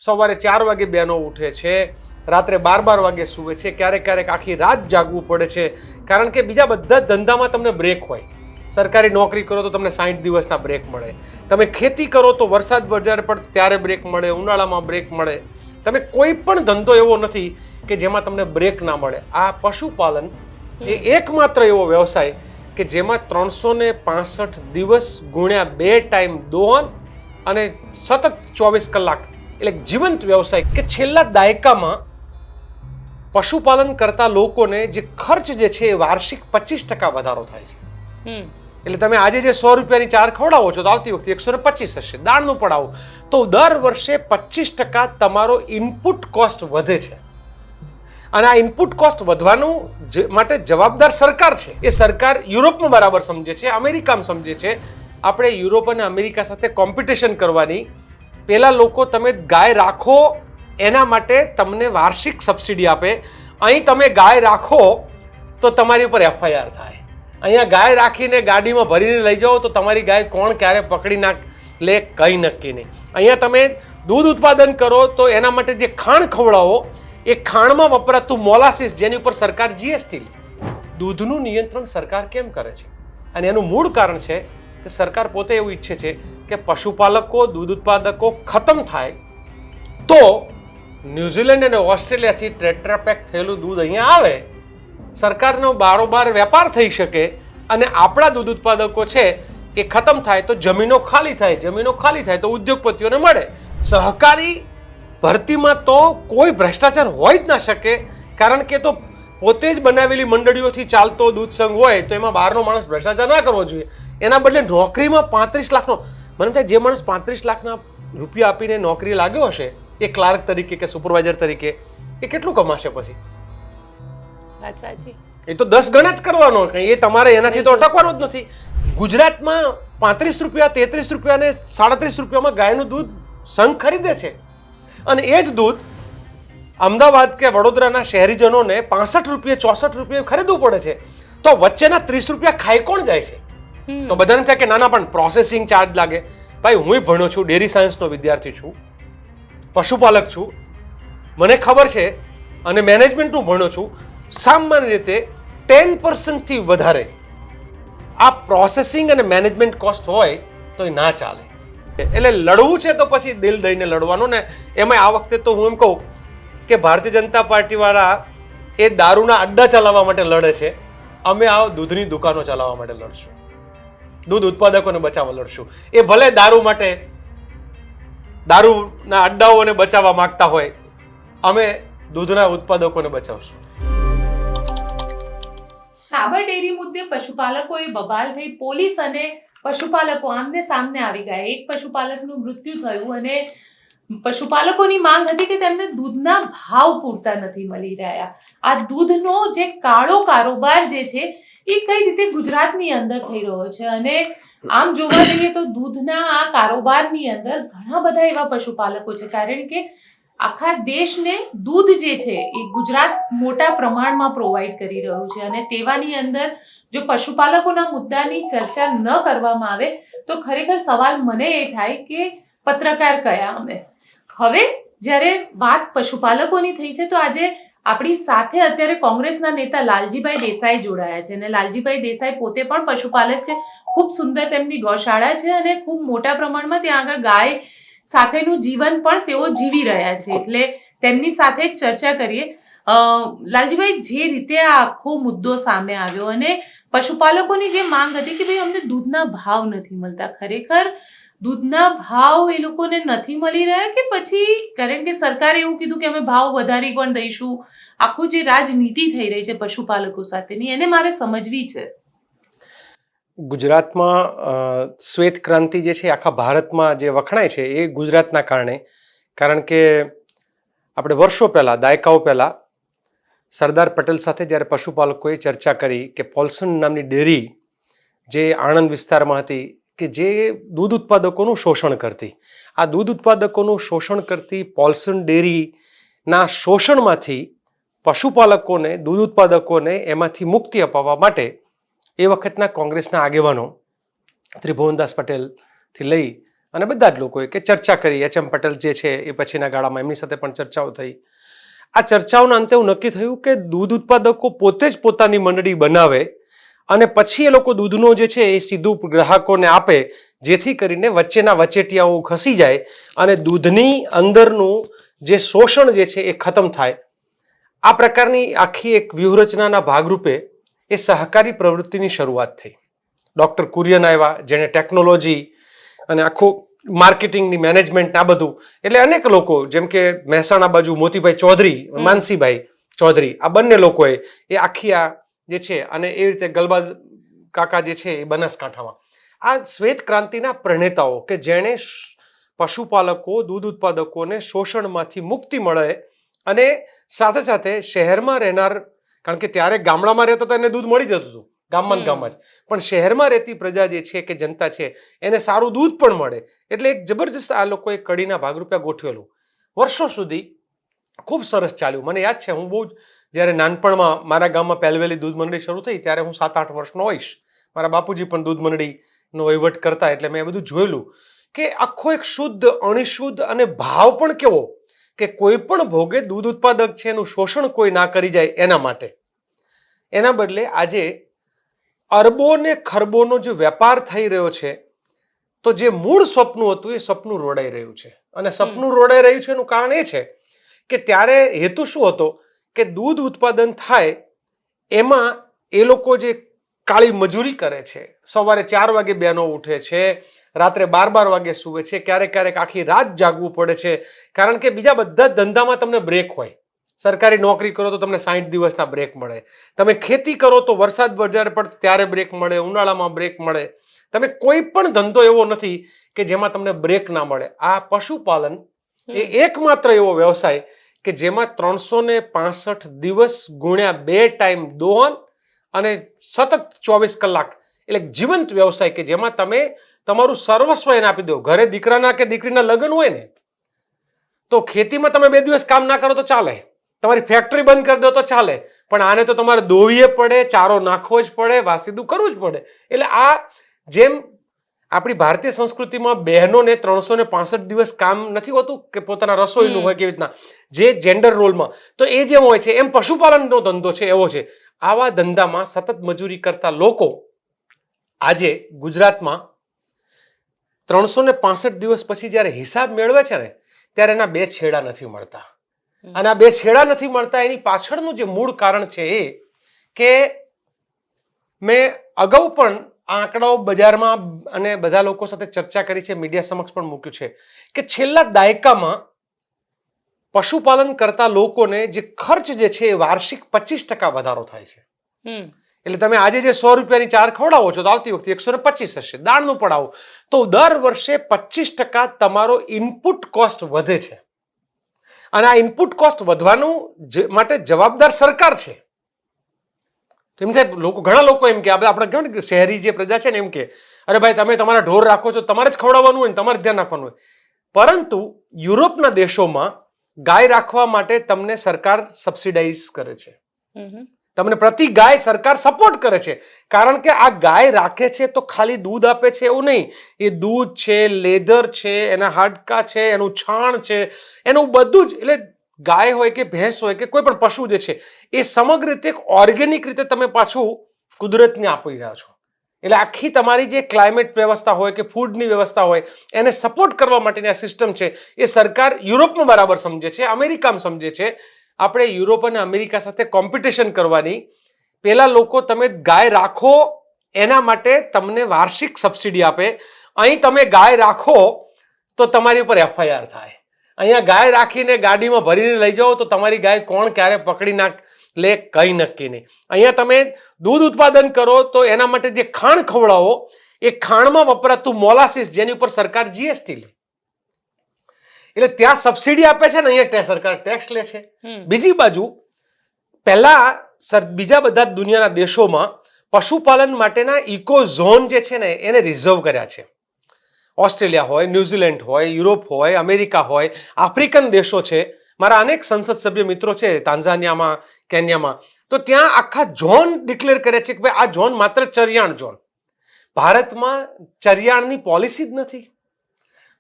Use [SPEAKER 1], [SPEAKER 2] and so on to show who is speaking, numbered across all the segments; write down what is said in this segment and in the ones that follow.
[SPEAKER 1] સવારે 4 વાગે બહેનો ઉઠે છે, રાત્રે 12 વાગે સૂવે છે, ક્યારેક ક્યારેક આખી રાત જાગવું પડે છે, કારણ કે બીજા બધા ધંધામાં તમને બ્રેક હોય. સરકારી નોકરી કરો તો તમને 60 દિવસના બ્રેક મળે, તમે ખેતી કરો તો વરસાદ વધારે પડે ત્યારે બ્રેક મળે, ઉનાળામાં બ્રેક મળે. તમે કોઈ પણ ધંધો એવો નથી કે જેમાં તમને બ્રેક ના મળે. આ પશુપાલન એ એકમાત્ર એવો વ્યવસાય કે જેમાં 365 દિવસ ગુણ્યા 2 ટાઈમ દોહન અને સતત 24 કલાક એટલે જીવંત વ્યવસાય કે છેલ્લા દાયકામાં પશુપાલન કરતા લોકોને જે ખર્ચ જે છે એ વાર્ષિક 25% વધારો થાય છે. એટલે તમે આજે જે 100 રૂપિયાની ચાર ખવડાવો છો તો આવતી વખતે 125 હશે. દાળનું પડાવો તો દર વર્ષે 25% તમારો ઇનપુટ કોસ્ટ વધે છે. અને આ ઇનપુટ કોસ્ટ વધવાનું માટે જવાબદાર સરકાર છે. એ સરકાર યુરોપમાં બરાબર સમજે છે, અમેરિકામાં સમજે છે. આપણે યુરોપ અને અમેરિકા સાથે કોમ્પિટિશન કરવાની પેલા લોકો તમે ગાય રાખો એના માટે તમને વાર્ષિક સબસિડી આપે. અહીં તમે ગાય રાખો તો તમારી ઉપર FIR થાય. અહીંયા ગાય રાખીને ગાડીમાં ભરીને લઈ જાઓ તો તમારી ગાય કોણ ક્યારે પકડી નાખ લે કંઈ નક્કી નહીં. અહીંયા તમે દૂધ ઉત્પાદન કરો તો એના માટે જે ખાણ ખવડાવો એ ખાણમાં વપરાતું મોલાસીસ જેની ઉપર સરકાર GST લે. દૂધનું નિયંત્રણ સરકાર કેમ કરે છે? અને એનું મૂળ કારણ છે કે સરકાર પોતે એવું ઈચ્છે છે કે પશુપાલકો દૂધ ઉત્પાદકો ખતમ થાય તો ન્યુઝીલેન્ડ અને ઓસ્ટ્રેલિયાથી ટેટ્રાપેક થયેલું દૂધ અહીંયા આવે, સરકારનો બારોબાર વેપાર થઈ શકે અને આપણા દૂધ ઉત્પાદકો છે એ ખતમ થાય તો જમીનો ખાલી થાય, જમીનો ખાલી થાય તો ઉદ્યોગપતિઓને મળે. સહકારી ભરતીમાં તો કોઈ ભ્રષ્ટાચાર હોય જ ના શકે, કારણ કે તો પોતે જ બનાવેલી મંડળીઓથી ચાલતો દૂધ સંઘ હોય તો એમાં બહારનો માણસ ભ્રષ્ટાચાર ના કરવો જોઈએ. એના બદલે નોકરીમાં 35 લાખનો, મને થાય જે માણસ 35 લાખના રૂપિયા આપીને નોકરી લાગ્યો હશે એ ક્લાર્ક તરીકે કે સુપરવાઇઝર તરીકે, એ કેટલું કમાશે પછી? એ તો 10 ગણા જ કરવાનો, એ તમારે એનાથી તો અટકવાનો જ નથી. ગુજરાતમાં 35 રૂપિયા 33 રૂપિયા ને 37 રૂપિયામાં ગાયનું દૂધ સંઘ ખરીદે છે અને એ જ દૂધ અમદાવાદ કે વડોદરાના શહેરીજનોને 65 રૂપિયા 64 રૂપિયા ખરીદવું પડે છે. તો વચ્ચેના 30 રૂપિયા ખાઈ કોણ જાય છે? તો બધાને થાય કે નાના પણ પ્રોસેસિંગ ચાર્જ લાગે. ભાઈ હું ભણ્યો છું, ડેરી સાયન્સનો વિદ્યાર્થી છું, પશુપાલક છું, મને ખબર છે અને મેનેજમેન્ટનું ભણ્યો છું. સામાન્ય રીતે 10% થી વધારે આ પ્રોસેસિંગ અને મેનેજમેન્ટ કોસ્ટ હોય તો એ ના ચાલે. એટલે લડવું છે તો પછી દિલ દઈને લડવાનું ને. એમાં આ વખતે તો હું એમ કહું કે ભારતીય જનતા પાર્ટી વાળા એ દારૂના અડ્ડા ચલાવવા માટે લડે છે, અમે આ દૂધની દુકાનો ચલાવવા માટે લડશું, દૂધ ઉત્પાદકોને બચાવવા લડશું. એ ભલે દારૂ માટે દારૂના અડ્ડાઓને બચાવવા માંગતા હોય, અમે દૂધના ઉત્પાદકોને બચાવશું.
[SPEAKER 2] સાબર ડેરી મુદ્દે પશુપાલકોએ બબાલ થઈ. પોલીસ અને પશુપાલકો આમને સામને આવી ગયા. એક પશુપાલકનું મૃત્યુ થયું અને પશુપાલકોની માંગ હતી કે તેમને દૂધના ભાવ પૂરતા નથી મળી રહ્યા. આ દૂધનો જે કાળો કારોબાર જે છે એ કઈ રીતે ગુજરાતની અંદર થઈ રહ્યો છે અને આમ જોવા જઈએ તો દૂધના આ કારોબારની અંદર ઘણા બધા એવા પશુપાલકો છે, કારણ કે આખા દેશને દૂધ જે છે એ ગુજરાત મોટા પ્રમાણમાં પ્રોવાઈડ કરી રહ્યું છે અને તેવાની અંદર જો પશુપાલકોના મુદ્દાની ચર્ચા ન કરવામાં આવે તો ખરેખર સવાલ મને એ થાય કે પત્રકાર કયા અમે. હવે જ્યારે વાત પશુપાલકોની થઈ છે તો આજે આપણી સાથે અત્યારે કોંગ્રેસના નેતા લાલજીભાઈ દેસાઈ જોડાયા છે અને લાલજીભાઈ દેસાઈ પોતે પણ પશુપાલક છે. ખૂબ સુંદર તેમની ગૌશાળા છે અને ખૂબ મોટા પ્રમાણમાં ત્યાં આગળ ગાય સાથેનું જીવન પણ તેઓ જીવી રહ્યા છે. એટલે તેમની સાથે જ ચર્ચા કરીએ. લાલજીભાઈ, જે રીતે આ આખો મુદ્દો સામે આવ્યો અને પશુપાલકોની જે માંગ હતી કે ભાઈ અમને દૂધના ભાવ નથી મળતા, ખરેખર દૂધના ભાવ એ લોકોને નથી મળી રહ્યા કે પછી કારણ કે સરકારે એવું કીધું કે અમે ભાવ વધારી પણ દઈશું, આખું જે રાજનીતિ થઈ રહી છે પશુપાલકો સાથેની એને મારે સમજવી છે.
[SPEAKER 1] ગુજરાતમાં શ્વેત ક્રાંતિ જે છે આખા ભારતમાં જે વખણાય છે એ ગુજરાતના કારણે, કારણ કે આપણે વર્ષો પહેલાં, દાયકાઓ પહેલાં સરદાર પટેલ સાથે જ્યારે પશુપાલકોએ ચર્ચા કરી કે પોલ્સન નામની ડેરી જે આણંદ વિસ્તારમાં હતી કે જે દૂધ ઉત્પાદકોનું શોષણ કરતી, આ દૂધ ઉત્પાદકોનું શોષણ કરતી પોલ્સન ડેરીના શોષણમાંથી પશુપાલકોને, દૂધ ઉત્પાદકોને એમાંથી મુક્તિ અપાવવા માટે એ વખતના કોંગ્રેસના આગેવાનો ત્રિભુવનદાસ પટેલથી લઈ અને બધા જ લોકોએ કે ચર્ચા કરી. એચ.એમ. પટેલ જે છે એ પછીના ગાળામાં એમની સાથે પણ ચર્ચાઓ થઈ. આ ચર્ચાઓના અંતે એવું નક્કી થયું કે દૂધ ઉત્પાદકો પોતે જ પોતાની મંડળી બનાવે અને પછી એ લોકો દૂધનો જે છે એ સીધું ગ્રાહકોને આપે, જેથી કરીને વચ્ચેના વચેટિયાઓ ખસી જાય અને દૂધની અંદરનું જે શોષણ જે છે એ ખતમ થાય. આ પ્રકારની આખી એક વ્યૂહરચનાના ભાગરૂપે એ સહકારી પ્રવૃત્તિની શરૂઆત થઈ. ડોક્ટર કુરિયન આવ્યા, જેણે ટેકનોલોજી અને આખું માર્કેટિંગની મેનેજમેન્ટ આ બધું, એટલે અનેક લોકો જેમ કે મહેસાણા બાજુ મોતીભાઈ ચૌધરી, માનસીભાઈ ચૌધરી, આ બંને લોકોએ એ આખી આ જે છે અને એ રીતે ગલબા કાકા જે છે એ બનાસકાંઠામાં આ શ્વેત ક્રાંતિના પ્રણેતાઓ કે જેણે પશુપાલકો, દૂધ ઉત્પાદકોને શોષણમાંથી મુક્તિ મળે અને સાથે સાથે શહેરમાં રહેનાર, કારણ કે ત્યારે ગામડામાં રહેતા હતા એને દૂધ મળી જતું હતું ગામમાં ગામમાં જ, પણ શહેરમાં રહેતી પ્રજા જે છે કે જનતા છે એને સારું દૂધ પણ મળે, એટલે એક જબરજસ્ત આ લોકોએ કડીના ભાગરૂપે ગોઠવેલું. વર્ષો સુધી ખૂબ સરસ ચાલ્યું. મને યાદ છે, હું બહુ જ જ્યારે નાનપણમાં મારા ગામમાં પહેલવેલી દૂધ મંડળી શરૂ થઈ ત્યારે હું 7-8 વર્ષનો હોઈશ. મારા બાપુજી પણ દૂધ મંડળીનો વહીવટ કરતા, એટલે મેં બધું જોયેલું કે આખો એક શુદ્ધ, અણિશુદ્ધ અને ભાવ પણ કેવો કે કોઈ પણ ભોગે દૂધ ઉત્પાદક છે એનું શોષણ કોઈ ના કરી જાય એના માટે. એના બદલે આજે અરબો ને ખરબોનો જે વેપાર થઈ રહ્યો છે, તો જે મૂળ સપનું હતું એ સપનું રોડાઈ રહ્યું છે. અને સપનું રોડાઈ રહ્યું છે એનું કારણ એ છે કે ત્યારે હેતુ શું હતો કે દૂધ ઉત્પાદન થાય એમાં એ લોકો જે કાળી મજૂરી કરે છે, સવારે 4 વાગે બહેનો ઉઠે છે, રાત્રે 12 વાગે સૂવે છે, ક્યારેક ક્યારેક આખી રાત જાગવું પડે છે, કારણ કે બીજા બધા ધંધામાં તમને બ્રેક હોય. સરકારી નોકરી કરો તો તમને 60 દિવસના બ્રેક મળે, તમે ખેતી કરો તો વરસાદ બજાર પડે ત્યારે બ્રેક મળે, ઉનાળામાં બ્રેક મળે. તમે કોઈ પણ ધંધો એવો નથી કે જેમાં તમને બ્રેક ના મળે. આ પશુપાલન એ એકમાત્ર એવો વ્યવસાય કે જેમાં 365 દિવસ ગુણ્યા 2 ટાઈમ દોહન અને સતત 24 કલાક, એટલે જીવંત વ્યવસાય કે જેમાં તમે તમારું સર્વસ્વ એને આપી દો. ઘરે દીકરાના કે દીકરીના લગ્ન હોય ને તો ખેતીમાં તમે 2 દિવસ કામ ના કરો તો ચાલે, તમારી ફેક્ટરી બંધ કરી દો તો ચાલે, પણ આને તો તમારે દોવીએ પડે, ચારો નાખવો જ પડે, વાસીદું કરવું જ પડે. એટલે આ જેમ આપણી ભારતીય સંસ્કૃતિમાં બહેનોને 365 દિવસ કામ નથી હોતું કે પોતાના રસોઈનું હોય, કેવી રીતના જે જેન્ડર રોલમાં, તો એ જેમ હોય છે એમ પશુપાલનનો ધંધો છે એવો છે. આવા ધંધામાં સતત મજૂરી કરતા લોકો આજે ગુજરાતમાં 365 દિવસ પછી જ્યારે હિસાબ મેળવે છે ને ત્યારે એના 2 છેડા નથી મળતા. અને આ 2 છેડા નથી મળતા એની પાછળનું જે મૂળ કારણ છે એ કે મેં અગાઉ પણ આંકડાઓ બજારમાં અને બધા લોકો સાથે ચર્ચા કરી છે, મીડિયા સમક્ષ પણ મૂક્યું છે કે છેલ્લા દાયકામાં પશુપાલન કરતા લોકોને જે ખર્ચ જે છે એ વાર્ષિક 25% વધારો થાય છે. એટલે તમે આજે જે 100 રૂપિયાની ચાર ખવડાવો છો તો આવતી વખતે 125 હશે. દાળનું પડાવો તો દર વર્ષે 25% તમારો ઇનપુટ કોસ્ટ વધે છે. અને આ ઇનપુટ કોસ્ટ વધવાનું માટે જવાબદાર સરકાર છે. એમ થાય ઘણા લોકો એમ કે આપણે કહેવાય ને કે શહેરી જે પ્રજા છે ને એમ કે અરે ભાઈ તમે તમારા ઢોર રાખો છો, તમારે જ ખવડાવવાનું હોય ને તમારે ધ્યાન રાખવાનું હોય. પરંતુ યુરોપના દેશોમાં ગાય રાખવા માટે તમને સરકાર સબસિડાઇઝ કરે છે, તમને પ્રતિ ગાય સરકાર સપોર્ટ કરે છે, કારણ કે આ ગાય રાખે છે તો ખાલી દૂધ આપે છે એવું નહીં, એ દૂધ છે, લેધર છે, એના હાડકા છે, એનું છાણ છે, એનું બધું જ, એટલે ગાય હોય કે ભેંસ હોય કે કોઈ પણ પશુ જે છે એ સમગ્ર રીતે ઓર્ગેનિક રીતે તમે પાછું કુદરતને આપી રહ્યા છો. એટલે આખી તમારી જે ક્લાઇમેટ વ્યવસ્થા હોય કે ફૂડની વ્યવસ્થા હોય એને સપોર્ટ કરવા માટેની આ સિસ્ટમ છે એ સરકાર યુરોપમાં બરાબર સમજે છે, અમેરિકામાં સમજે છે. આપણે યુરોપ અને અમેરિકા સાથે કોમ્પિટિશન કરવાની પેલા લોકો તમે ગાય રાખો એના માટે તમને વાર્ષિક સબસિડી આપે. અહીં તમે ગાય રાખો તો તમારી ઉપર FIR થાય. અહીંયા ગાય રાખીને ગાડીમાં ભરીને લઈ જાઓ તો તમારી ગાય કોણ ક્યારે પકડી લે કંઈ નક્કી નહીં. અહીંયા તમે દૂધ ઉત્પાદન કરો તો એના માટે જે ખાણ ખવડાવો એ ખાણમાં વપરાતું મોલાસીસ જેની ઉપર સરકાર GST લે, એટલે ત્યાં સબસિડી આપે છે ને અહીંયા સરકાર ટેક્સ લે છે. બીજી બાજુ પહેલા બીજા બધા દુનિયાના દેશોમાં પશુપાલન માટેના ઇકો ઝોન જે છે ને એને રિઝર્વ કર્યા છે. ઓસ્ટ્રેલિયા હોય, ન્યુઝીલેન્ડ હોય, યુરોપ હોય, અમેરિકા હોય, આફ્રિકન દેશો છે. મારા અનેક સંસદ સભ્ય મિત્રો છે તાન્ઝાનિયામાં, કેન્યામાં, તો ત્યાં આખા ઝોન ડિક્લેર કરે છે કે ભાઈ આ ઝોન માત્ર ચરિયાણ ઝોન. ભારતમાં ચરિયાણની પોલિસી જ નથી.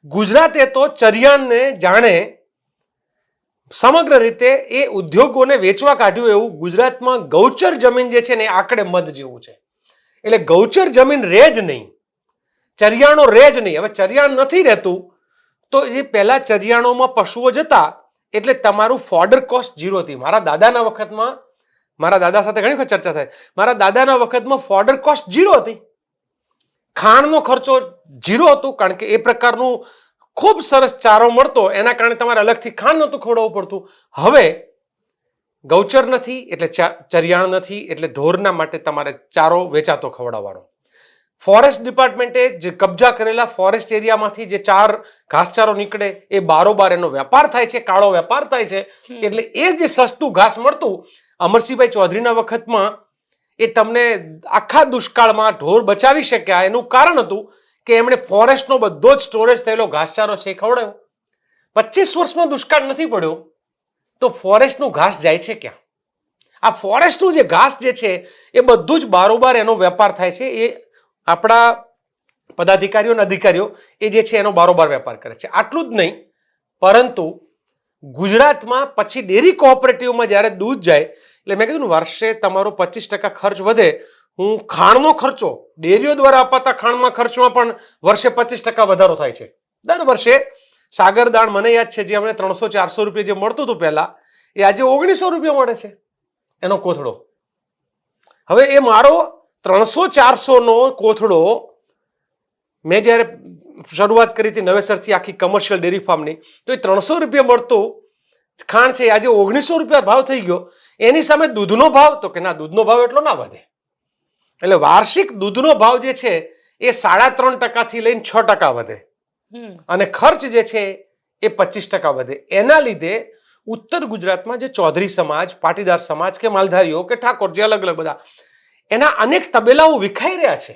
[SPEAKER 1] ગુજરાતે તો ચરિયાણને જાણે સમગ્ર રીતે એ ઉદ્યોગોને વેચવા કાઢ્યું એવું ગુજરાતમાં ગૌચર જમીન જે છે ને એ આંકડે મધ જેવું છે. એટલે ગૌચર જમીન રહે જ નહીં, ચરિયાણો રહે જ નહીં. હવે ચરિયાણ નથી રહેતું તો એ પહેલા ચરિયાણોમાં પશુઓ જતા એટલે તમારું ફોડર કોસ્ટ 0 હતી. મારા દાદાના વખતમાં, મારા દાદા સાથે ઘણી વખત ચર્ચા થાય, મારા દાદાના વખતમાં ફોડર કોસ્ટ 0 હતી, ખાણનો ખર્ચો 0 હતો, કારણ કે એ પ્રકારનું ખૂબ સરસ ચારો મળતો, એના કારણે તમારે અલગથી ખાણ નહોતું ખવડાવવું પડતું. હવે ગૌચર નથી એટલે ચરિયાણ નથી એટલે ઢોરના માટે તમારે ચારો વેચાતો ખવડાવવાનો. ફોરેસ્ટ ડિપાર્ટમેન્ટે જે કબજા કરેલા ફોરેસ્ટ એરિયામાંથી જે ઘાસચારો નીકળે એ બારોબાર એનો વેપાર થાય છે, કાળો વેપાર થાય છે. એટલે એ જે સસ્તું ઘાસ મળતું અમરસિંહભાઈ ચૌધરીના વખતમાં એ તમને આખા દુષ્કાળમાં ઢોર બચાવી શક્યા. એનું કારણ હતું કે એમણે ફોરેસ્ટનો બધો જ સ્ટોરેજ થયેલો ઘાસચારો છે એ ખવડાવ્યો. 25 વર્ષમાં દુષ્કાળ નથી પડ્યો તો ફોરેસ્ટનું ઘાસ જાય છે ક્યાં? આ ફોરેસ્ટનું જે ઘાસ જે છે એ બધું જ બારોબાર એનો વેપાર થાય છે. એ આપણા પદાધિકારીઓ અને અધિકારીઓ એ જે છે એનો બારોબાર વેપાર કરે છે. આટલું જ નહીં, પરંતુ ગુજરાતમાં પછી ડેરી કોઓપરેટિવમાં જ્યારે દૂધ જાય એટલે મેં કીધું વર્ષે તમારો 25% ખર્ચ વધે. હું ખાણનો ખર્ચો, ડેરીઓ દ્વારા અપાતા ખાણમાં ખર્ચમાં પણ વર્ષે 25% વધારો થાય છે. દર વર્ષે સાગરદાણ મને યાદ છે જે અમને 300-400 રૂપિયા જે મળતું હતું પહેલા, એ આજે 1900 રૂપિયા મળે છે એનો કોથળો. હવે એ મારો 300-400 નો કોથળો મેં જ્યારે શરૂઆત કરી હતી નવેસરથી આખી કમર્શિયલ ડેરી ફાર્મની, તો એ 300 રૂપિયા મળતું ખાણ છે આજે 1900 રૂપિયા ભાવ થઈ ગયો. એની સામે દૂધનો ભાવ, તો કે ના, દૂધનો ભાવ એટલો ના વધે. એટલે વાર્ષિક દૂધનો ભાવ જે છે એ 3.5% થી લઈને 6% વધે અને ખર્ચ જે છે એ 25% વધે. એના લીધે ઉત્તર ગુજરાતમાં જે ચૌધરી સમાજ, પાટીદાર સમાજ કે માલધારીઓ કે ઠાકોર જે અલગ અલગ બધા એના અનેક તબેલાઓ વિખાઈ રહ્યા છે.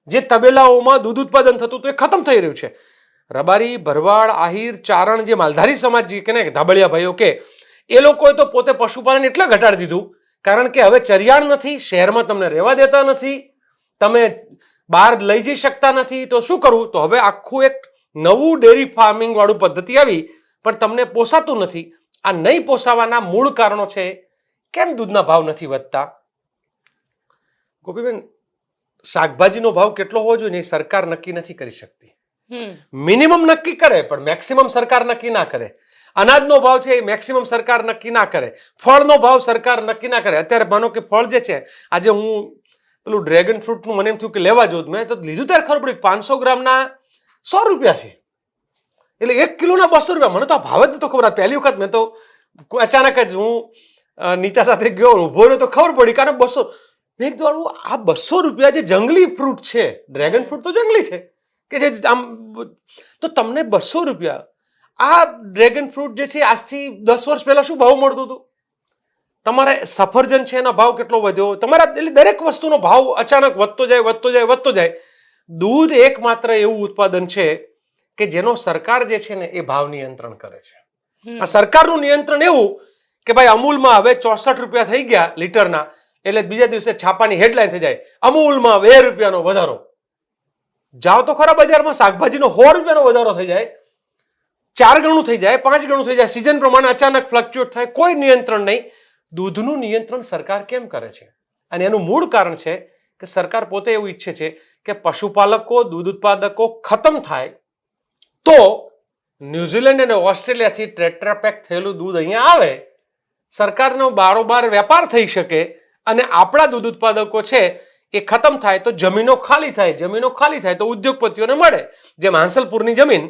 [SPEAKER 1] જે તબેલાઓમાં દૂધ ઉત્પાદન થતું હતું એ ખતમ થઈ રહ્યું છે. રબારી, ભરવાડ, આહિર, ચારણ જે માલધારી સમાજ કે ને ધાબળિયા ભાઈઓ કે એ લોકોએ તો પોતે પશુપાલન એટલે ઘટાડી દીધું કારણ કે હવે ચરિયાણ નથી, શહેરમાં તમને રહેવા દેતા નથી, તમે બહાર લઈ જઈ શકતા નથી. તો શું કરવું? તો હવે આખું એક નવું ડેરી ફાર્મિંગ વાળું પદ્ધતિ આવી, પણ તમને પોસાતું નથી. આ નહીં પોસાવાના મૂળ કારણો છે. કેમ દૂધના ભાવ નથી વધતા? ગોપીબેન, શાકભાજીનો ભાવ કેટલો હોવો જોઈએ એ સરકાર નક્કી નથી કરી શકતી. મિનિમમ નક્કી કરે પણ મેક્સિમમ સરકાર નક્કી ના કરે. અનાજનો ભાવ છે એ મેક્સિમમ સરકાર નક્કી ના કરે. ફળનો ભાવ સરકાર નક્કી ના કરે. અત્યારે માનો કે ફળ જે છે, આજે હું પેલું ડ્રેગન ફ્રૂટનું મને એમ થયું કે લેવા જવું, મેં તો લીધું ત્યારે ખબર પડી 500 ગ્રામના 100 રૂપિયા છે. એટલે 1 કિલોના 200 રૂપિયા. મને તો આ ભાવ જ નતો ખબર. પહેલી વખત મેં તો અચાનક જ હું નીતા સાથે ગયો, ઉભો રહ્યો તો ખબર પડી કારણ 200. મેં કીધું આ 200 રૂપિયા જે જંગલી ફ્રૂટ છે, ડ્રેગન ફ્રૂટ તો જંગલી છે કે જે આમ, તો તમને 200 રૂપિયા આ ડ્રેગન ફ્રૂટ જે છે આજથી 10 વર્ષ પહેલા શું ભાવ મળતું હતું? તમારે સફરજન છે એનો ભાવ કેટલો વધ્યો? તમારા એટલે દરેક વસ્તુનો ભાવ અચાનક વધતો જાય. દૂધ એકમાત્ર એવું ઉત્પાદન છે કે જેનો સરકાર જે છે ને એ ભાવ નિયંત્રણ કરે છે. આ સરકારનું નિયંત્રણ એવું કે ભાઈ અમૂલમાં હવે 64 રૂપિયા થઈ ગયા લીટરના, એટલે બીજા દિવસે છાપાની હેડલાઈન થઈ જાય, અમૂલમાં 2 રૂપિયાનો વધારો. જાઓ તો ખરા બજારમાં, શાકભાજીનો 100 રૂપિયાનો વધારો થઈ જાય, 4 ગણું થઈ જાય, 5 ગણું થઈ જાય, સિઝન પ્રમાણે અચાનક ફ્લક્ચ્યુએટ થાય, કોઈ નિયંત્રણ નહીં. દૂધનું નિયંત્રણ સરકાર કેમ કરે છે? અને એનું મૂળ કારણ છે કે સરકાર પોતે એવું ઈચ્છે છે કે પશુપાલકો, દૂધ ઉત્પાદકો ખતમ થાય તો ન્યુઝીલેન્ડ અને ઓસ્ટ્રેલિયાથી ટેટ્રાપેક થયેલું દૂધ અહીંયા આવે, સરકારનો બારોબાર વેપાર થઈ શકે અને આપણા દૂધ ઉત્પાદકો છે એ ખતમ થાય તો જમીનો ખાલી થાય તો ઉદ્યોગપતિઓને મળે. જેમ હાંસલપુરની જમીન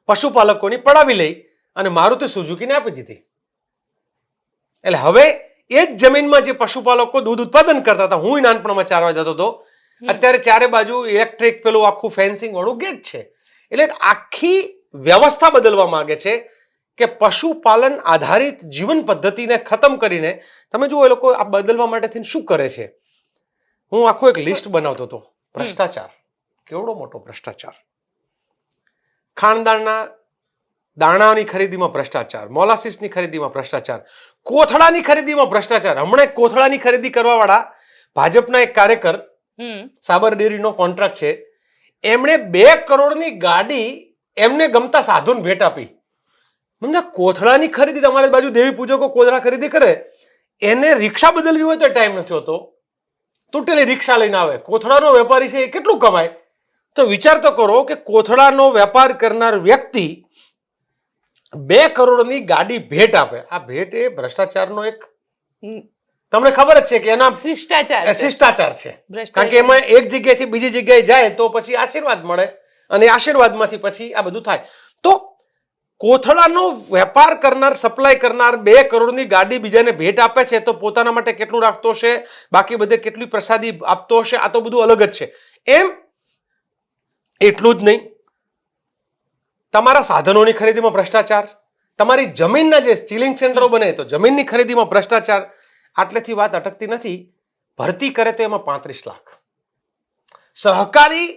[SPEAKER 1] પશુપાલકોની પડાવી લઈ અને મારુતિ સુઝુકીને આપી દીધી. એટલે હવે એ જ જમીનમાં જે પશુપાલકો દૂધ ઉત્પાદન કરતા હતા, હું નાનપણમાં ચારવા જતો હતો, અત્યારે ચારે બાજુ ઇલેક્ટ્રિક પેલું આખું ફેન્સિંગ વાળું ગેટ છે. એટલે આખી વ્યવસ્થા બદલવા માંગે છે કે પશુપાલન આધારિત જીવન પદ્ધતિને ખતમ કરીને તમે જુઓ એ લોકો આ બદલવા માટે શું કરે છે. હું આખું એક લિસ્ટ બનાવતો હતો. ભ્રષ્ટાચાર, કેવડો મોટો ભ્રષ્ટાચાર. ખાણદાણના દાણાની ખરીદીમાં ભ્રષ્ટાચાર, મોલાસીસની ખરીદીમાં ભ્રષ્ટાચાર, કોથળાની ખરીદીમાં ભ્રષ્ટાચાર. હમણાં કોથળાની ખરીદી કરવા વાળા ભાજપના એક કાર્યકર, સાબર ડેરીનો કોન્ટ્રાક્ટ છે, એમણે 2 કરોડની ગાડી એમને ગમતા સાધુને ભેટ આપી. મને કોથળાની ખરીદી, તમારી બાજુ દેવી પૂજકો કોથળા ખરીદી કરે, એને રિક્ષા બદલવી હોય તો ટાઈમ નથી હોતો, તૂટેલી રિક્ષા લઈને આવે. કોથળાનો વેપારી છે એ કેટલું કમાય? તો વિચાર તો કરો કે કોથળાનો વેપાર કરનાર વ્યક્તિ 2 કરોડની ગાડી ભેટ આપે. આ ભેટ એ ભ્રષ્ટાચારનો એક, તમને ખબર જ છે કે એના શિષ્ટાચાર છે. કારણ કે એમાં એક જગ્યાએથી બીજી જગ્યાએ જાય તો પછી આશીર્વાદ મળે, અને આશીર્વાદમાંથી પછી આ બધું થાય. તો કોથળાનો વેપાર કરનાર, સપ્લાય કરનાર 2 કરોડની ગાડી બીજાને ભેટ આપે છે તો પોતાના માટે કેટલું રાખતો હશે, બાકી બધે કેટલી પ્રસાદી આપતો હશે, આ તો બધું અલગ જ છે. એમ એટલું જ નહીં, તમારા સાધનોની ખરીદીમાં ભ્રષ્ટાચાર, તમારી જમીનના જે સ્ટીલિંગ સેન્ટરો બને તો જમીનની ખરીદીમાં ભ્રષ્ટાચાર. આટલેથી વાત અટકતી નથી. ભરતી કરે તો એમાં 35 લાખ. સહકારી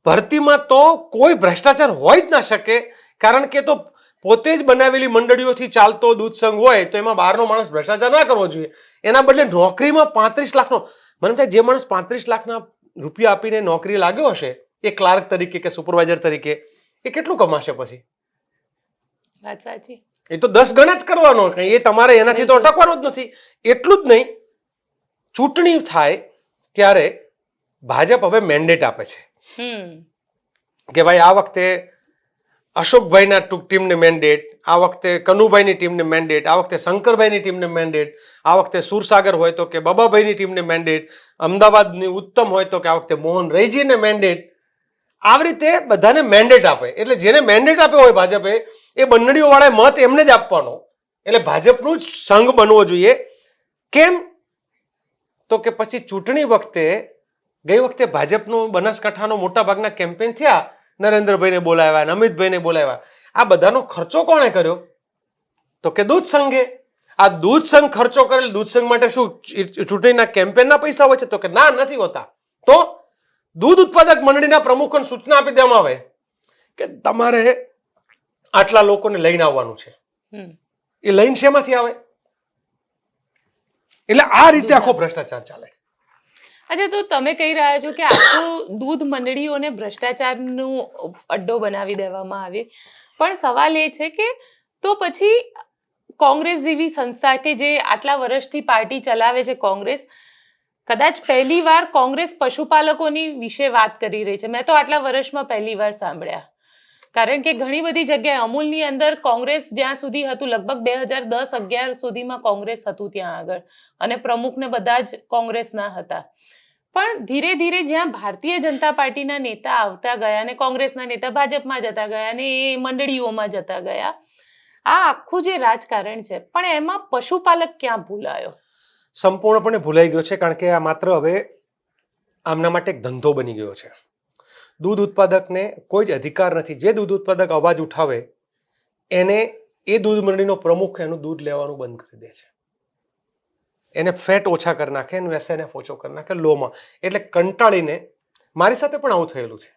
[SPEAKER 1] ભરતીમાં તો કોઈ ભ્રષ્ટાચાર હોય જ ના શકે, કારણ કે તો પોતે જ બનાવેલી મંડળીઓથી ચાલતો દૂધ સંઘ હોય તો એમાં બહારનો માણસ ભ્રષ્ટાચાર ના કરવો જોઈએ. એના બદલે નોકરીમાં 35 લાખનો, મને થાય જે માણસ 35 લાખના રૂપિયા આપીને નોકરી લાગ્યો હશે એ ક્લાર્ક તરીકે કે સુપરવાઇઝર તરીકે, એ કેટલું કમાશે પછી?
[SPEAKER 2] વાત સાચી.
[SPEAKER 1] એ તો 10 ગણા જ કરવાનો, એ તમારે એનાથી તો અટકવાનો જ નથી. એટલું જ નહીં, ચૂંટણી થાય ત્યારે ભાજપ હવે મેન્ડેટ આપે છે કે ભાઈ આ વખતે અશોકભાઈના ટીમને મેન્ડેટ, આ વખતે કનુભાઈની ટીમને મેન્ડેટ, આ વખતે શંકરભાઈની ટીમને મેન્ડેટ, આ વખતે સુરસાગર હોય તો કે બાબાભાઈની ટીમને મેન્ડેટ, અમદાવાદની ઉત્તમ હોય તો કે આ વખતે મોહન રૈજીને મેન્ડેટ. આવી રીતે બધાને મેન્ડેટ આપે. એટલે જેને મેન્ડેટ આપ્યો હોય ભાજપે, એ બંડળીઓ વાળા મત એમને જ આપવાનો. એટલે ભાજપનું જ સંઘ બનવો જોઈએ. કેમ? તો કે પછી ચૂંટણી વખતે, ગઈ વખતે ભાજપનું બનાસકાંઠાનો મોટા ભાગના કેમ્પેન થયા, નરેન્દ્રભાઈને બોલાવ્યા, અમિતભાઈને બોલાવ્યા, આ બધાનો ખર્ચો કોણે કર્યો? તો કે દૂધ સંઘે. આ દૂધ સંઘ ખર્ચો કરેલ દૂધ સંઘ માટે શું ચૂંટણીના કેમ્પેનના પૈસા હોય છે? તો કે ના, નથી હોતા. તો દૂધ ઉત્પાદક મંડળીના પ્રમુખોને સૂચના આપી દેવામાં આવે કે તમારે આટલા લોકોને લઈને આવવાનું છે. એ લઈને શેમાંથી આવે? એટલે આ રીતે આખો ભ્રષ્ટાચાર ચાલે.
[SPEAKER 2] અચ્છા, તો તમે કહી રહ્યા છો કે આખું દૂધ મંડળીઓને ભ્રષ્ટાચારનું અડ્ડો બનાવી દેવામાં આવે, પણ સવાલ એ છે કે તો પછી કોંગ્રેસ જેવી સંસ્થા કે જે આટલા વર્ષથી પાર્ટી ચલાવે છે, કોંગ્રેસ કદાચ પહેલી વાર કોંગ્રેસ પશુપાલકોની વિશે વાત કરી રહી છે. મેં તો આટલા વર્ષમાં પહેલી વાર સાંભળ્યા, કારણ કે ઘણી બધી જગ્યાએ અમૂલની અંદર કોંગ્રેસ જ્યાં સુધી હતું, લગભગ 2010-11 સુધીમાં કોંગ્રેસ હતું ત્યાં આગળ, અને પ્રમુખને બધા જ કોંગ્રેસના હતા. પણ ધીરે ધીરે જ્યાં ભારતીય જનતા પાર્ટીના નેતા આવતા ગયા અને કોંગ્રેસના નેતા ભાજપમાં જતા ગયા અને એ મંડળીઓમાં જતા ગયા, આ આખું જે રાજકારણ છે, પણ એમાં પશુપાલક ક્યાં ભૂલાયો?
[SPEAKER 1] સંપૂર્ણપણે ભૂલાઈ ગયો છે. કારણ કે આ માત્ર હવે આમના માટે એક ધંધો બની ગયો છે. દૂધ ઉત્પાદકને કોઈ જ અધિકાર નથી. જે દૂધ ઉત્પાદક અવાજ ઉઠાવે એને એ દૂધ મંડળીનો પ્રમુખ એનું દૂધ લેવાનું બંધ કરી દે છે. એને ફેટ ઓછા કરી નાખે, એનું એસએનએફ ઓછો કરી નાખે લોમાં. એટલે કંટાળીને, મારી સાથે પણ આવું થયેલું છે.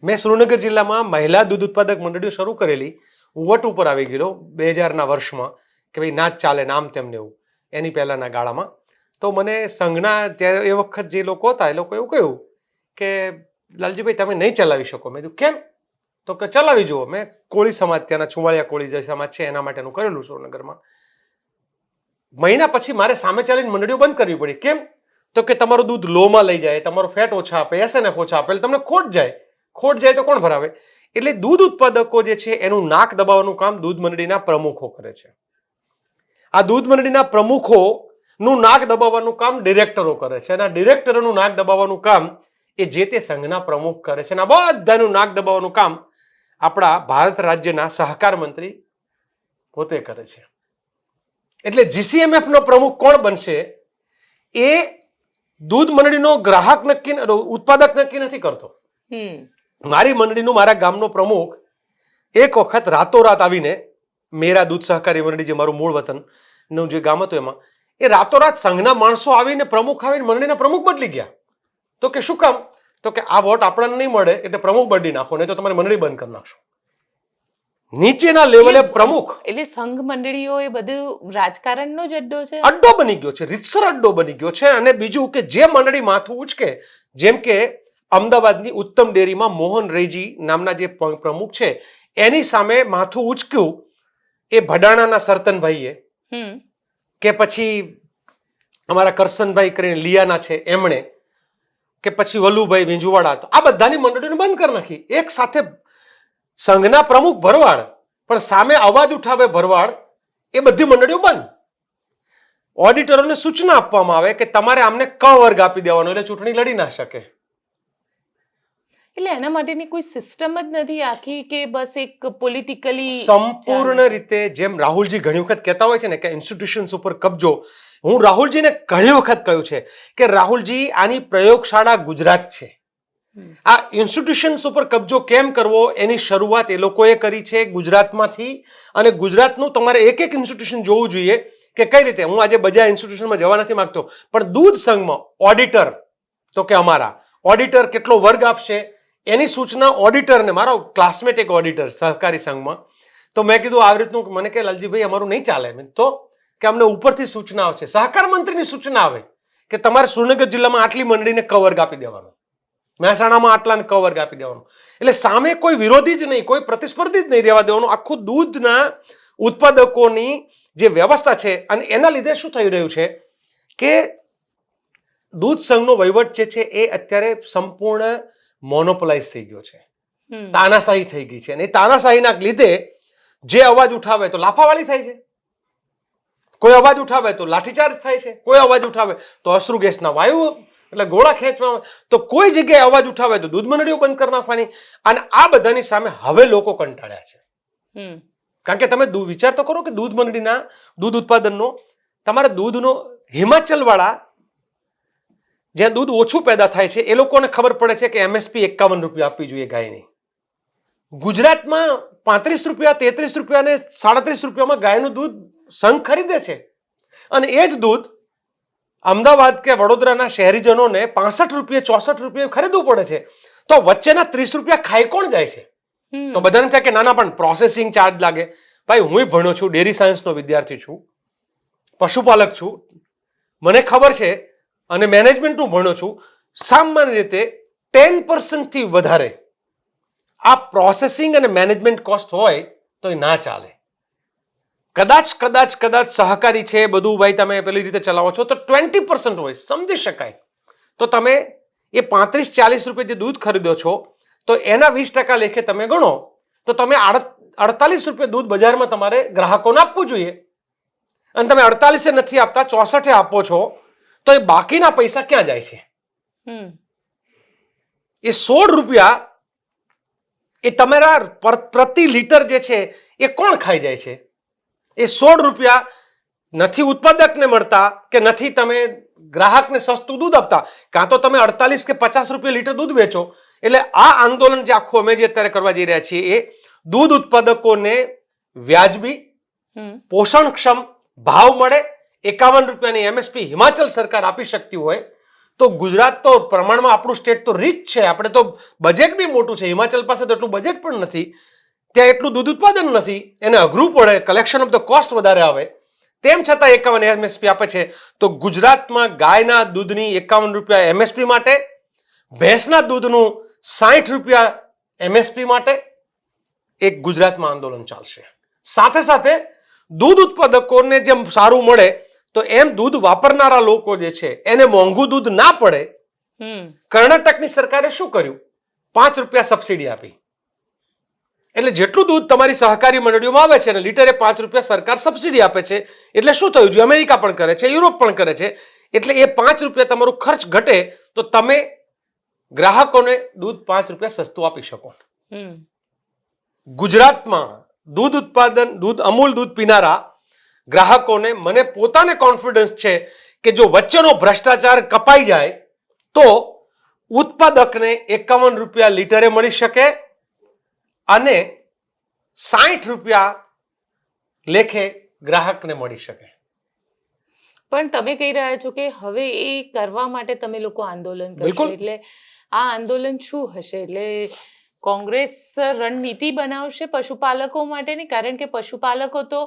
[SPEAKER 1] મેં સુરેન્દ્રનગર જિલ્લામાં મહિલા દૂધ ઉત્પાદક મંડળીઓ શરૂ કરેલી, હું વટ ઉપર આવી ગયેલો 2000ના વર્ષમાં કે ભાઈ ના જ ચાલે નામ તેમને એવું, એની પહેલાના ગાળામાં. તો મને સંઘના ત્યારે એ વખત જે લોકો હતા એ લોકો એવું કહ્યું કે લાલજીભાઈ તમે નહીં ચલાવી શકો. મેં કીધું કેમ? તો કે ચલાવી જુઓ. મેં કોળી સમાજ, ત્યાંના ચુમાળિયા કોળી જે સમાજ છે એના માટેનું કરેલું સુરેન્દ્રનગરમાં. મહિના પછી મારે સામે ચાલીને મંડળીઓ બંધ કરવી પડી. કેમ? તો કે તમારું દૂધ લોમાં લઈ જાય, તમારો ફેટ ઓછા આપે, એસએનએફ ઓછા આપે, તમને ખોટ જાય. ખોટ જાય તો કોણ ભરાવે? એટલે દૂધ ઉત્પાદકો જે છે એનું નાક દબાવવાનું કામ દૂધ મંડળીના પ્રમુખો કરે છે. આ દૂધ મંડળીના પ્રમુખોનું નાક દબાવવાનું કામ ડિરેક્ટરો કરે છે, અને આ ડિરેક્ટરોનું નાક દબાવવાનું કામ એ જે તે સંઘના પ્રમુખ કરે છે, અને આ બધાનું નાક દબાવવાનું કામ આપણા ભારત રાજ્યના સહકાર મંત્રી પોતે કરે છે. એટલે જીસીએમએફ નો પ્રમુખ કોણ બનશે એ દૂધ મંડળીનો ગ્રાહક નક્કી, ઉત્પાદક નક્કી નથી કરતો. મારી મંડળીનું, મારા ગામનો પ્રમુખ એક વખત રાતોરાત આવીને, મેરા દૂધ સહકારી મંડળી જે મારું મૂળ વતનનું જે ગામ હતું એમાં, એ રાતોરાત સંઘના માણસો આવીને પ્રમુખ આવીને મંડળીના પ્રમુખ બદલી ગયા. તો કે શું કામ? તો કે આ વોટ આપણને નહીં મળે એટલે પ્રમુખ બદલી નાખો, નહીં તો તમારી મંડળી બંધ કરી નાખશો. નીચેના લેવલે પ્રમુખ.
[SPEAKER 2] એટલે સંઘ મંડળીઓ એ બધું રાજકારણનો જ અડ્ડો છે,
[SPEAKER 1] અડ્ડો બની ગયો છે, રીતસર અડ્ડો બની ગયો છે. અને બીજું કે જે મંડળી માથું ઉચકે, જેમ કે અમદાવાદની ઉત્તમ ડેરીમાં મોહન રૈજી નામના જે પ્રમુખ છે એની સામે માથું ઉચક્યું એ ભડાણાના સરતનભાઈએ કે પછી અમારા કરસનભાઈ કરીને લિયાના છે એમણે કે પછી વલ્લુભાઈ વિંજુવાડા, તો આ બધાની મંડળીઓને બંધ કરી નાખી. એક સાથે સંઘના પ્રમુખ ભરવાડ પણ સામે અવાજ ઉઠાવે ભરવાડ, એ બધી મંડળીઓ બંધ. ઓડિટરોને સૂચના આપવામાં આવે કે તમારે આમને ક વર્ગ આપી દેવાનો એટલે ચૂંટણી લડી ના શકે.
[SPEAKER 2] એટલે એના માટેની કોઈ સિસ્ટમ જ નથી આખી કે બસ એક પોલિટિકલી
[SPEAKER 1] સંપૂર્ણ રીતે જેમ રાહુલજી ઘણી વખત કહેતા હોય છે ને કે ઇન્સ્ટિટ્યુશન્સ ઉપર કબજો, હું રાહુલજીને ઘણી વખત કહ્યું છે કે રાહુલજી આની પ્રયોગશાળા ગુજરાત છે. આ ઇન્સ્ટિટ્યુશન્સ ઉપર કબજો કેમ કરવો એની શરૂઆત એ લોકોએ કરી છે ગુજરાતમાંથી, અને ગુજરાતનું તમારે એક એક ઇન્સ્ટિટ્યુશન જોવું જોઈએ કે કઈ રીતે. હું આજે બધા ઇન્સ્ટિટ્યુશનમાં જવા નથી માંગતો, પણ દૂધ સંઘમાં ઓડિટર તો કે અમારા ઓડિટર કેટલો વર્ગ આપશે એની સૂચના ઓડિટરને, મારો ક્લાસમેટ એક ઓડિટર સહકારી સંઘમાં, તો મેં કીધું આવી રીતનું, મને કે લાલજીભાઈ અમારું નહીં ચાલે. તો કે અમને ઉપરથી સૂચના આવે છે, સહકાર મંત્રીની સૂચના આવે કે તમારે સુરેન્દ્રનગર જિલ્લામાં આટલી મંડળીને ક વર્ગ આપી દેવાનો, મહેસાણામાં આટલાને ક વર્ગ આપી દેવાનો. એટલે સામે કોઈ વિરોધી જ નહીં, કોઈ પ્રતિસ્પર્ધી જ નહીં રહેવા દેવાનું. આખું દૂધના ઉત્પાદકોની જે વ્યવસ્થા છે, અને એના લીધે શું થઈ રહ્યું છે કે દૂધ સંઘનો વહીવટ જે છે એ અત્યારે સંપૂર્ણ મોનોપોલાઇઝ થઈ ગયો છે, તાનાશાહી થઈ ગઈ છે. અને એ તાનાશાહીના લીધે જે અવાજ ઉઠાવે તો લાફાવાળી થાય છે, કોઈ અવાજ ઉઠાવે તો લાઠીચાર્જ થાય છે, કોઈ અવાજ ઉઠાવે તો અશ્રુ ગેસના વાયુ એટલે ગોળા ખેંચવામાં, તો કોઈ જગ્યાએ અવાજ ઉઠાવે તો દૂધ મંડળીઓ બંધ કરી નાખવાની. અને આ બધાની સામે હવે લોકો કંટાળ્યા છે. કારણ કે તમે વિચાર તો કરો કે દૂધ મંડળીના દૂધ ઉત્પાદનનો, તમારા દૂધનો હિમાચલ વાળા જ્યાં દૂધ ઓછું પેદા થાય છે એ લોકોને ખબર પડે છે કે MSP 51 રૂપિયા આપવી જોઈએ ગાયની. ગુજરાતમાં 35 રૂપિયા, 33 રૂપિયા અને 37 રૂપિયામાં ગાયનું દૂધ સંઘ ખરીદે છે, અને એ જ દૂધ અમદાવાદ કે વડોદરાના શહેરીજનોને 65 રૂપિયા 64 રૂપિયા ખરીદવું પડે છે. તો વચ્ચેના 30 રૂપિયા ખાઈ કોણ જાય છે? તો બધાને થાય કે નાના પણ પ્રોસેસિંગ ચાર્જ લાગે. ભાઈ હું ભણ્યો છું, ડેરી સાયન્સનો વિદ્યાર્થી છું, પશુપાલક છું, મને ખબર છે, અને મેનેજમેન્ટનું ભણ્યો છું. સામાન્ય રીતે 10% થી વધારે આ પ્રોસેસિંગ અને મેનેજમેન્ટ કોસ્ટ હોય તો એ ના ચાલે. કદાચ સહકારી છે બધું, ભાઈ તમે પેલી રીતે ચલાવો છો તો 20% હોય, સમજી શકાય. તો તમે એ 35-40 રૂપિયા જે દૂધ ખરીદો છો તો એના 20% લેખે તમે ગણો તો તમે 48 રૂપિયા દૂધ બજારમાં તમારે ગ્રાહકોને આપવું જોઈએ, અને તમે 48 નથી આપતા, 64 આપો છો, તો એ બાકીના પૈસા ક્યાં જાય છે? એ 16 રૂપિયા એ તમારા પ્રતિ લીટર જે છે એ કોણ ખાઈ જાય છે? એ 16 રૂપિયા નથી ઉત્પાદકને મળતા કે નથી તમે ગ્રાહકને સસ્તું દૂધ આપતા, કાં તો તમે 48 કે 50 રૂપિયા લીટર દૂધ વેચો. એટલે આ આંદોલન જે આખું અમે જે અત્યારે કરવા જઈ રહ્યા છીએ એ દૂધ ઉત્પાદકોને વ્યાજબી પોષણક્ષમ ભાવ મળે. 51 રૂપિયાની MSP હિમાચલ સરકાર આપી શકતી હોય તો ગુજરાત તો પ્રમાણમાં આપણું સ્ટેટ તો રીચ છે, આપણે તો બજેટ બી મોટું છે, હિમાચલ પાસે તો એટલું બજેટ પણ નથી, ત્યાં એટલું દૂધ ઉત્પાદન નથી, એને અઘરું પડે, કલેક્શન ઓફ ધ કોસ્ટ વધારે આવે, તેમ છતાં 51 MSP આપે છે. તો ગુજરાતમાં ગાયના દૂધની 51 રૂપિયા MSP માટે, ભેંસના દૂધનું 60 રૂપિયા MSP માટે એક ગુજરાતમાં આંદોલન ચાલશે. સાથે સાથે દૂધ ઉત્પાદકોને જેમ સારું મળે તો એમ દૂધ વાપરનારા લોકો જે છે એને મોંઘું દૂધ ના પડે. કર્ણાટકની સરકારે શું કર્યું? 5 રૂપિયા સબસિડી આપી. એટલે જેટલું દૂધ તમારી સહકારી મંડળીઓમાં આવે છે અને લીટરે 5 રૂપિયા સરકાર સબસિડી આપે છે. એટલે શું થયું? જો અમેરિકા પણ કરે છે, યુરોપ પણ કરે છે. એટલે એ 5 રૂપિયા તમારું ખર્ચ ઘટે તો તમે ગ્રાહકોને દૂધ 5 રૂપિયા સસ્તું આપી શકો. ગુજરાતમાં દૂધ ઉત્પાદન, અમૂલ દૂધ પીનારા ગ્રાહકોને, મને પોતાને કોન્ફિડન્સ છે કે જો વચ્ચેનો ભ્રષ્ટાચાર કપાઈ જાય તો ઉત્પાદકને 51 રૂપિયા લીટરે મળી શકે અને 60 રૂપિયા લેખે ગ્રાહકને મળી શકે.
[SPEAKER 2] પણ તમે કહી રહ્યા છો કે હવે એ કરવા માટે તમે લોકો આંદોલન કરશો, એટલે આ આંદોલન શું હશે? એટલે કોંગ્રેસ રણનીતિ બનાવશે પશુપાલકો માટેની? કારણ કે પશુપાલકો તો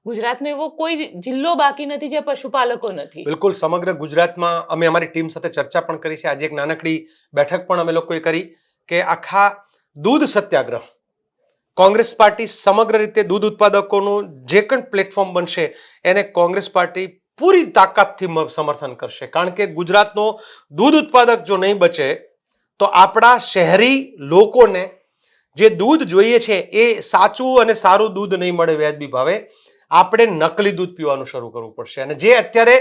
[SPEAKER 2] ગુજરાતનો એવો કોઈ જિલ્લો બાકી નથી જે પશુપાલકો નથી.
[SPEAKER 1] બિલકુલ, સમગ્ર ગુજરાતમાં અમે અમારી ટીમ સાથે ચર્ચા પણ કરી છે. આજે એક નાનકડી બેઠક પણ અમે લોકોએ કરી કે આખા દૂધ સત્યાગ્રહ, કોંગ્રેસ પાર્ટી સમગ્ર રીતે દૂધ ઉત્પાદકોનું જે કંઈ પ્લેટફોર્મ બનશે એને કોંગ્રેસ પાર્ટી પૂરી તાકાતથી સમર્થન કરશે. કારણ કે ગુજરાતનો દૂધ ઉત્પાદક જો નહીં બચે તો આપણા શહેરી લોકોને જે દૂધ જોઈએ છે એ સાચું અને સારું દૂધ નહીં મળે વ્યાજબી ભાવે. આપણે નકલી દૂધ પીવાનું શરૂ કરવું પડશે. અને જે અત્યારે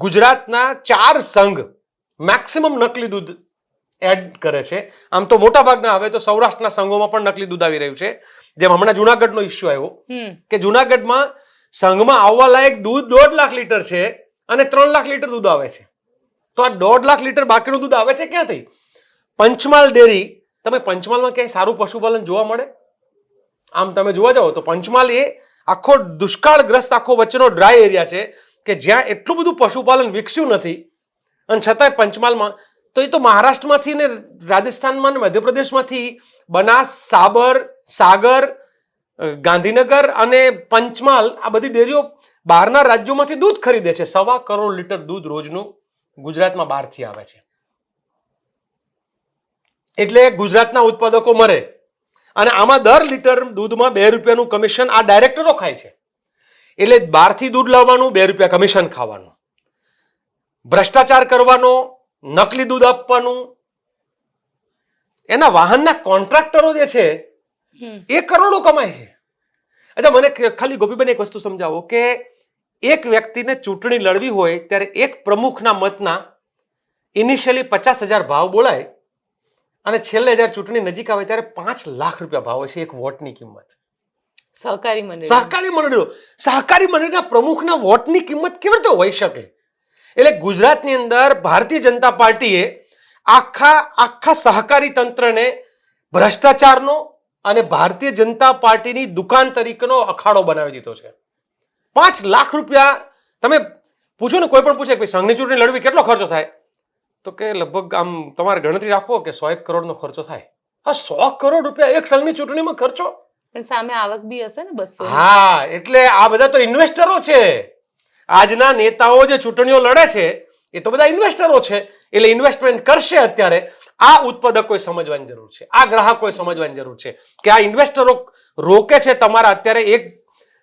[SPEAKER 1] ગુજરાતના 4 સંઘ મેક્સિમમ નકલી દૂધ એડ કરે છે. આમ તો મોટા ભાગના હવે તો સૌરાષ્ટ્રના સંઘોમાં પણ નકલી દૂધ આવી રહ્યું છે. જેમ હમણાં જુનાગઢનો ઇસ્યુ આવ્યો કે જુનાગઢમાં સંઘમાં આવવા લાયક દૂધ 1.5 લાખ લીટર છે અને 3 લાખ લીટર દૂધ આવે છે. તો આ 1.5 લાખ લીટર બાકીનું દૂધ આવે છે ક્યાંથી? પંચમહાલ ડેરી, તમે પંચમહાલમાં ક્યાંય સારું પશુપાલન જોવા મળે? આમ તમે જોવા જાઓ તો પંચમહાલ એ આખો દુષ્કાળગ્રસ્ત આખો વચ્ચેનો ડ્રાય એરિયા છે કે જ્યાં એટલું બધું પશુપાલન વિકસ્યું નથી. અને છતાંય પંચમહાલમાં તો એ તો મહારાષ્ટ્રમાંથી ને રાજસ્થાનમાં ને મધ્યપ્રદેશમાંથી બનાસ, સાગર, ગાંધીનગર અને પંચમહાલ આ બધી ડેરીઓ બહારના રાજ્યોમાંથી દૂધ ખરીદે છે. 1.25 કરોડ લીટર દૂધ રોજનું ગુજરાતમાં બહારથી આવે છે. એટલે ગુજરાતના ઉત્પાદકો મરે અને આમાં દર લીટર દૂધમાં 2 રૂપિયાનું કમિશન આ ડાયરેક્ટરો ખાય છે. એટલે બહારથી દૂધ લાવવાનું, 2 રૂપિયા કમિશન ખાવાનું, ભ્રષ્ટાચાર કરવાનો, નકલી દૂધ આપવાનું. એના વાહનના કોન્ટ્રાક્ટરો જે છે એ કરોડો કમાય છે. અચ્છા, મને ખાલી ગોપીબેન એક વસ્તુ સમજાવો કે એક વ્યક્તિને ચૂંટણી લડવી હોય ત્યારે એક પ્રમુખના મતના ઇનિશિયલી 50,000 ભાવ બોલાય અને છેલ્લે જ્યારે ચૂંટણી નજીક આવે ત્યારે 5 લાખ રૂપિયા ભાવ હોય છે એક વોટની કિંમત.
[SPEAKER 2] સહકારી
[SPEAKER 1] મંડળીના પ્રમુખના વોટની કિંમત કેવી રીતે હોઈ શકે? એટલે ગુજરાતની અંદર ભારતીય જનતા પાર્ટીએ આખા સહકારી તંત્રને ભ્રષ્ટાચારનો અને ભારતીય જનતા પાર્ટીની દુકાન તરીકેનો અખાડો બનાવી દીધો છે. 5 લાખ રૂપિયા તમે પૂછો ને, કોઈ પણ પૂછે કે સંઘની ચૂંટણી લડવી કેટલો ખર્ચો થાય, તો કે લગભગ આમ તમારે ગણતરી રાખો કે 100 કરોડનો ખર્ચો થાય. હા, 100 કરોડ રૂપિયા એક સંઘની ચૂંટણીમાં ખર્ચો,
[SPEAKER 2] પણ સામે આવક બી હશે ને 200.
[SPEAKER 1] હા, એટલે આ બધા તો ઇન્વેસ્ટરો છે. આજના નેતાઓ જે ચૂંટણીઓ લડે છે એ તો બધા ઇન્વેસ્ટરો છે. એટલે ઇન્વેસ્ટમેન્ટ કરશે. અત્યારે આ ઉત્પાદકોએ સમજવાની જરૂર છે, આ ગ્રાહકોએ સમજવાની જરૂર છે કે આ ઇન્વેસ્ટરો રોકે છે તમારા અત્યારે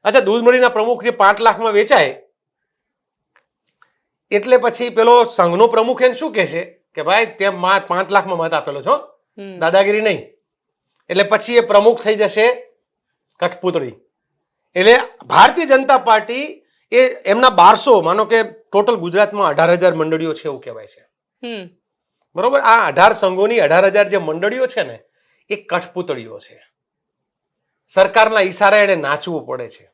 [SPEAKER 1] અચ્છા, દૂધ મંડળીના પ્રમુખ જે 5 લાખમાં વેચાય એટલે પછી પેલો સંઘનો પ્રમુખ એને શું કહેશે કે ભાઈ તે 5 લાખમાં મત આપેલો છો, દાદાગીરી નહીં. એટલે પછી એ પ્રમુખ થઈ જશે કઠપૂતળી. એટલે ભારતીય જનતા પાર્ટી એ એમના 1200, માનો કે ટોટલ ગુજરાતમાં 18,000 મંડળીઓ છે એવું કહેવાય છે. બરોબર? આ 18 સંઘોની 18,000 જે મંડળીઓ છે ને એ કઠપૂતળીઓ છે. સરકારના ઈશારે એને નાચવું પડે છે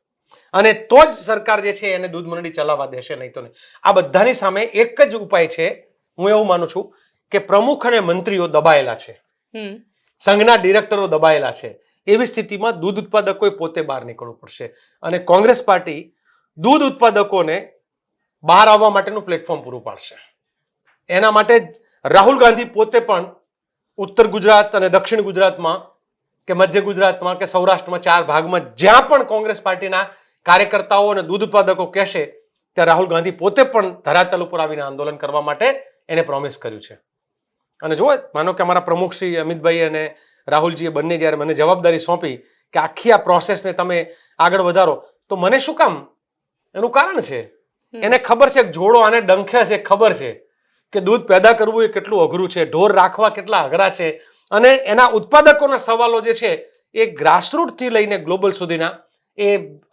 [SPEAKER 1] અને તો જ સરકાર જે છે એને દૂધ મંડળી ચલાવવા દેશે, નહીં તો નહીં. આ બધાની સામે એક જ ઉપાય છે, હું એવું માનું છું કે પ્રમુખ અને મંત્રીઓ દબાયેલા છે, સંઘના ડિરેક્ટરો દબાયેલા છે. એવી સ્થિતિમાં દૂધ ઉત્પાદકોએ પોતે બહાર નીકળવું પડશે અને કોંગ્રેસ પાર્ટી દૂધ ઉત્પાદકોને બહાર આવવા માટેનું પ્લેટફોર્મ પૂરું પાડશે. એના માટે રાહુલ ગાંધી પોતે પણ ઉત્તર ગુજરાત અને દક્ષિણ ગુજરાતમાં કે મધ્ય ગુજરાતમાં કે સૌરાષ્ટ્રમાં 4 ભાગમાં જ્યાં પણ કોંગ્રેસ પાર્ટીના કાર્યકર્તાઓ અને દૂધ ઉત્પાદકો કહેશે ત્યાં રાહુલ ગાંધી પોતે પણ ધરાતલ ઉપર આવીને આંદોલન કરવા માટે એને પ્રોમિસ કર્યું છે. અને જુઓ, માનો કે અમારા પ્રમુખ શ્રી અમિતભાઈ અને રાહુલજીએ બંને જ્યારે મને જવાબદારી સોંપી કે આખી આ પ્રોસેસને તમે આગળ વધારો, તો મને શું કામ? એનું કારણ છે, એને ખબર છે જોડો આને ડંખે છે, ખબર છે કે દૂધ પેદા કરવું એ કેટલું અઘરું છે, ઢોર રાખવા કેટલા અઘરા છે અને એના ઉત્પાદકોના સવાલો જે છે એ ગ્રાસરૂટથી લઈને ગ્લોબલ સુધીના એ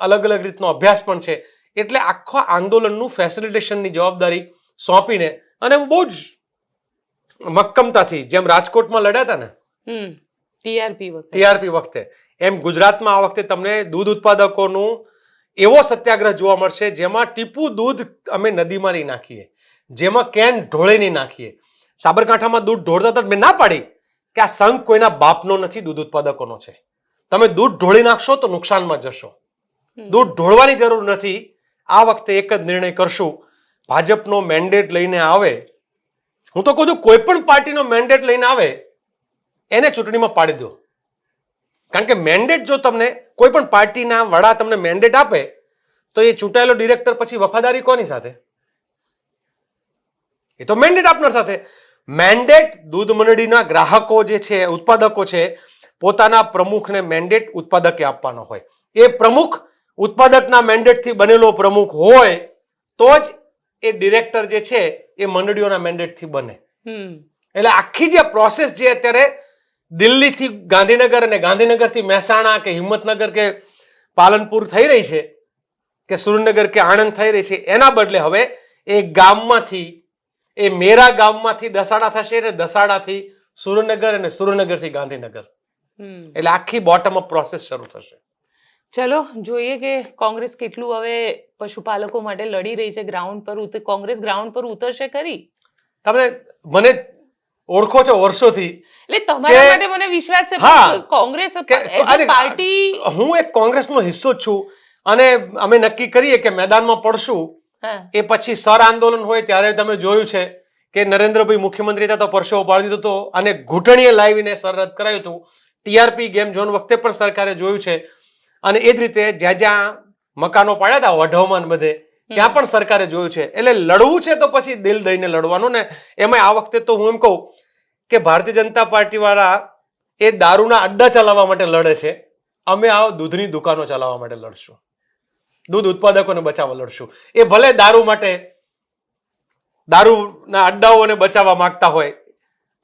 [SPEAKER 1] અલગ અલગ રીતનો અભ્યાસ પણ છે. એટલે આખા આંદોલનનું ફેસિલિટેશનની જવાબદારી સોંપીને અને બહુ જ મક્કમતાથી, જેમ રાજકોટમાં લડ્યા હતા ને ટીઆરપી વખતે, એમ ગુજરાતમાં આ વખતે તમને દૂધ ઉત્પાદકોનું એવો સત્યાગ્રહ જોવા મળશે જેમાં ટીપુ દૂધ અમે નદીમાં નહીં નાખીએ, જેમાં કેન ઢોળે નહીં નાખીએ. સાબરકાંઠામાં દૂધ ઢોળતા હતા, મેં ના પાડી કે આ સંઘ કોઈના બાપનો નથી, દૂધ ઉત્પાદકોનો છે. તમે દૂધ ઢોળી નાખશો તો નુકસાનમાં જશો. દૂધ ઢોળવાની જરૂર નથી. આ વખતે એક જ નિર્ણય કરશું, ભાજપનો મેન્ડેટ લઈને આવે, હું તો કહું છું કોઈ પણ પાર્ટીનો મેન્ડેટ લઈને આવે એને ચૂંટણીમાં પાડી દો. કારણ કે મેન્ડેટ જો તમને કોઈ પણ પાર્ટીના વડા તમને મેન્ડેટ આપે તો એ ચૂંટાયેલો ડિરેક્ટર પછી વફાદારી કોની સાથે? એ તો મેન્ડેટ આપનાર સાથે. મેન્ડેટ દૂધ મંડળીના ગ્રાહકો જે છે, ઉત્પાદકો છે, પોતાના પ્રમુખને મેન્ડેટ ઉત્પાદકે આપવાનો હોય. એ પ્રમુખ ઉત્પાદકના મેન્ડેટથી બનેલો પ્રમુખ હોય તો જ એ ડિરેક્ટર જે છે એ મંડળીઓના મેન્ડેટથી બને. એટલે આખી જે પ્રોસેસ જે અત્યારે દિલ્હીથી ગાંધીનગર અને ગાંધીનગરથી મહેસાણા કે હિંમતનગર કે પાલનપુર થઈ રહી છે કે સુરેન્દ્રનગર કે આણંદ થઈ રહી છે, એના બદલે હવે એ ગામમાંથી, એ મેરા ગામમાંથી દસાડા થશે ને દસાડાથી સુરેન્દ્રનગર અને સુરેન્દ્રનગરથી ગાંધીનગર. એટલે આખી બોટમ અપ પ્રોસેસ શરૂ થશે.
[SPEAKER 2] ચલો જોઈએ કે કોંગ્રેસ કેટલું હવે પશુપાલકો માટે લડી રહી છે. ગ્રાઉન્ડ પર કોંગ્રેસ ગ્રાઉન્ડ પર ઉતરશે ખરી?
[SPEAKER 1] તમે મને ઓળખો છો વર્ષોથી,
[SPEAKER 2] એટલે તમારા માટે મને વિશ્વાસ છે. કોંગ્રેસ પાર્ટી,
[SPEAKER 1] હું એક કોંગ્રેસનો હિસ્સો જ છું અને અમે નક્કી કરીએ કે મેદાનમાં પડશું. એ પછી સર આંદોલન હોય ત્યારે તમે જોયું છે કે નરેન્દ્રભાઈ મુખ્યમંત્રી હતા તો પરસેવો પાડી દીધો હતો અને ઘૂંટણીએ લાવીને સર રદ કરાયું હતું. ટીઆરપી ગેમ ઝોન વખતે પણ સરકારે જોયું છે. અને એ જ રીતે જ્યાં જ્યાં મકાનો પાડ્યા હતા વઢવમાં બધે ત્યાં પણ સરકારે જોયું છે. એટલે લડવું છે તો પછી દિલ દઈને લડવાનું ને. એમાં આ વખતે તો હું એમ કહું કે ભારતીય જનતા પાર્ટી વાળા એ દારૂના અડ્ડા ચલાવવા માટે લડે છે. અમે આ દૂધની દુકાનો ચલાવવા માટે લડશું, દૂધ ઉત્પાદકોને બચાવવા લડશું. એ ભલે દારૂ માટે દારૂના અડ્ડાઓને બચાવવા માંગતા હોય,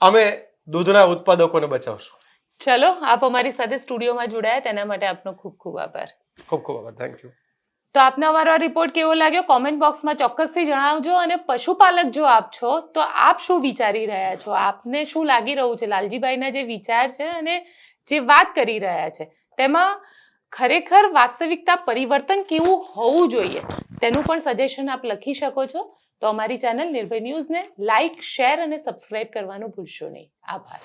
[SPEAKER 1] અમે દૂધના ઉત્પાદકોને બચાવશું.
[SPEAKER 2] ચલો, આપ અમારી સાથે સ્ટુડિયોમાં જોડાયા તેના માટે આપનો ખૂબ ખૂબ આભાર.
[SPEAKER 1] ખૂબ ખૂબ આભાર. Thank you.
[SPEAKER 2] તો આપને અમારો આ રિપોર્ટ કેવો લાગ્યો કોમેન્ટ બોક્સમાં ચોક્કસથી જણાવજો. અને પશુપાલક જો આપ છો તો આપ શું વિચારી રહ્યા છો? આપને શું લાગી રહ્યું છે? લાલજીભાઈના જે વિચાર છે અને જે વાત કરી રહ્યા છે તેમાં ખરેખર વાસ્તવિકતા પરિવર્તન કેવું હોવું જોઈએ તેનું પણ સજેશન આપ લખી શકો છો. તો અમારી ચેનલ નિર્ભય ન્યૂઝને લાઇક, શેર અને સબસ્ક્રાઇબ કરવાનું ભૂલશો નહીં. આભાર.